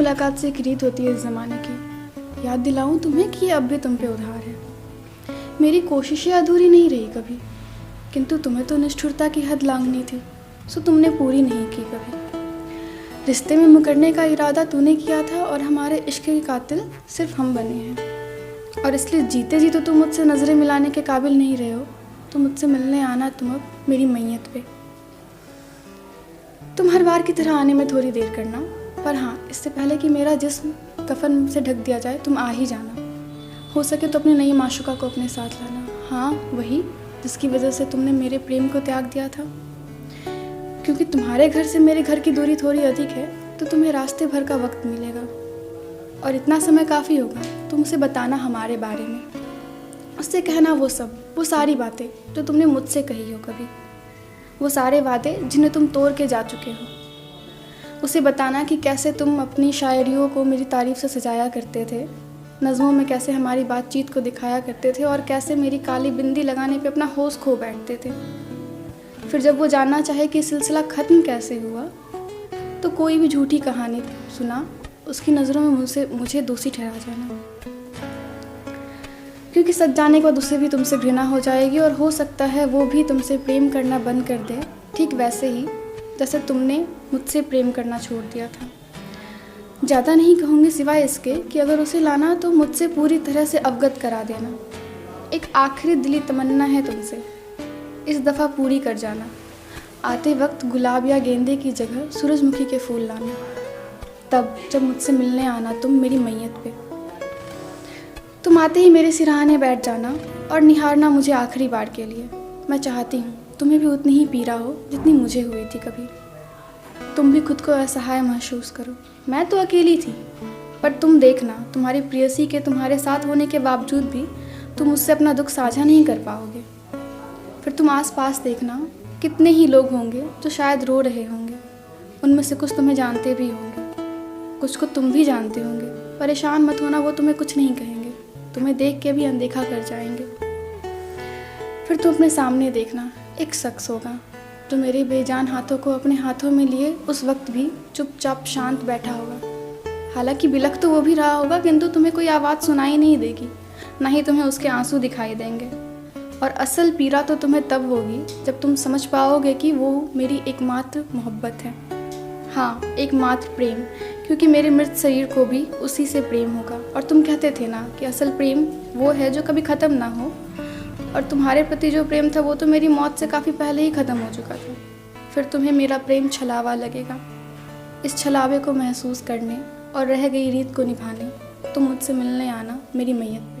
मुलाकात से एक रीत होती है इस ज़माने की। याद दिलाऊं तुम्हें कि ये अब भी तुम पे उधार है। मेरी कोशिशें अधूरी नहीं रही कभी, किंतु तुम्हें तो निष्ठुरता की हद लांघनी थी, सो तुमने पूरी नहीं की कभी। रिश्ते में मुकरने का इरादा तूने किया था और हमारे इश्क के कातिल सिर्फ हम बने हैं। और इसलिए जीते जी तो तुम मुझसे नज़रें मिलाने के काबिल नहीं रहे हो, तो मुझसे मिलने आना तुम अब मेरी मैयत पे। तुम हर बार की तरह आने में थोड़ी देर करना, पर हाँ, इससे पहले कि मेरा जिस्म कफन से ढक दिया जाए तुम आ ही जाना। हो सके तो अपनी नई माशुका को अपने साथ लाना। हाँ, वही जिसकी वजह से तुमने मेरे प्रेम को त्याग दिया था। क्योंकि तुम्हारे घर से मेरे घर की दूरी थोड़ी अधिक है, तो तुम्हें रास्ते भर का वक्त मिलेगा और इतना समय काफ़ी होगा तुम उसे बताना हमारे बारे में। उससे कहना वो सारी बातें जो तुमने मुझसे कही हो कभी, वो सारे वादे जिन्हें तुम तोड़ के जा चुके हो। उसे बताना कि कैसे तुम अपनी शायरियों को मेरी तारीफ़ से सजाया करते थे, नज़मों में कैसे हमारी बातचीत को दिखाया करते थे और कैसे मेरी काली बिंदी लगाने पे अपना होश खो बैठते थे। फिर जब वो जानना चाहे कि सिलसिला ख़त्म कैसे हुआ, तो कोई भी झूठी कहानी सुना उसकी नज़रों में मुझे दोषी ठहरा जाना। क्योंकि सच जाने के बाद उसे भी तुमसे घृणा हो जाएगी और हो सकता है वो भी तुमसे प्रेम करना बंद कर दे, ठीक वैसे ही जैसे तुमने मुझसे प्रेम करना छोड़ दिया था। ज़्यादा नहीं कहूँगी सिवाय इसके कि अगर उसे लाना तो मुझसे पूरी तरह से अवगत करा देना। एक आखिरी दिली तमन्ना है तुमसे, इस दफ़ा पूरी कर जाना। आते वक्त गुलाब या गेंदे की जगह सूरजमुखी के फूल लाना, तब जब मुझसे मिलने आना तुम मेरी मैयत पे। तुम आते ही मेरे सिरहाने बैठ जाना और निहारना मुझे आखिरी बार के लिए। मैं चाहती हूँ तुम्हें भी उतनी ही पीड़ा हो जितनी मुझे हुई थी कभी। तुम भी खुद को असहाय महसूस करो। मैं तो अकेली थी, पर तुम देखना, तुम्हारी प्रेयसी के तुम्हारे साथ होने के बावजूद भी तुम मुझसे अपना दुख साझा नहीं कर पाओगे। फिर तुम आस पास देखना, कितने ही लोग होंगे जो शायद रो रहे होंगे। उनमें से कुछ तुम्हें जानते भी होंगे, कुछ को तुम भी जानते होंगे। परेशान मत होना, वो तुम्हें कुछ नहीं कहेंगे, तुम्हें देख के भी अनदेखा कर जाएंगे। फिर तुम अपने सामने देखना, एक शख्स होगा जो मेरे बेजान हाथों को अपने हाथों में लिए उस वक्त भी चुपचाप शांत बैठा होगा। हालांकि बिलख तो वो भी रहा होगा, किंतु तुम्हें कोई आवाज़ सुनाई नहीं देगी, ना ही तुम्हें उसके आंसू दिखाई देंगे। और असल पीड़ा तो तुम्हें तब होगी जब तुम समझ पाओगे कि वो मेरी एकमात्र मोहब्बत है। हाँ, एकमात्र प्रेम, क्योंकि मेरे मृत शरीर को भी उसी से प्रेम होगा। और तुम कहते थे ना कि असल प्रेम वो है जो कभी ख़त्म ना हो, और तुम्हारे प्रति जो प्रेम था वो तो मेरी मौत से काफ़ी पहले ही ख़त्म हो चुका था। फिर तुम्हें मेरा प्रेम छलावा लगेगा। इस छलावे को महसूस करने और रह गई रीत को निभाने तुम मुझसे मिलने आना मेरी मैयत पे।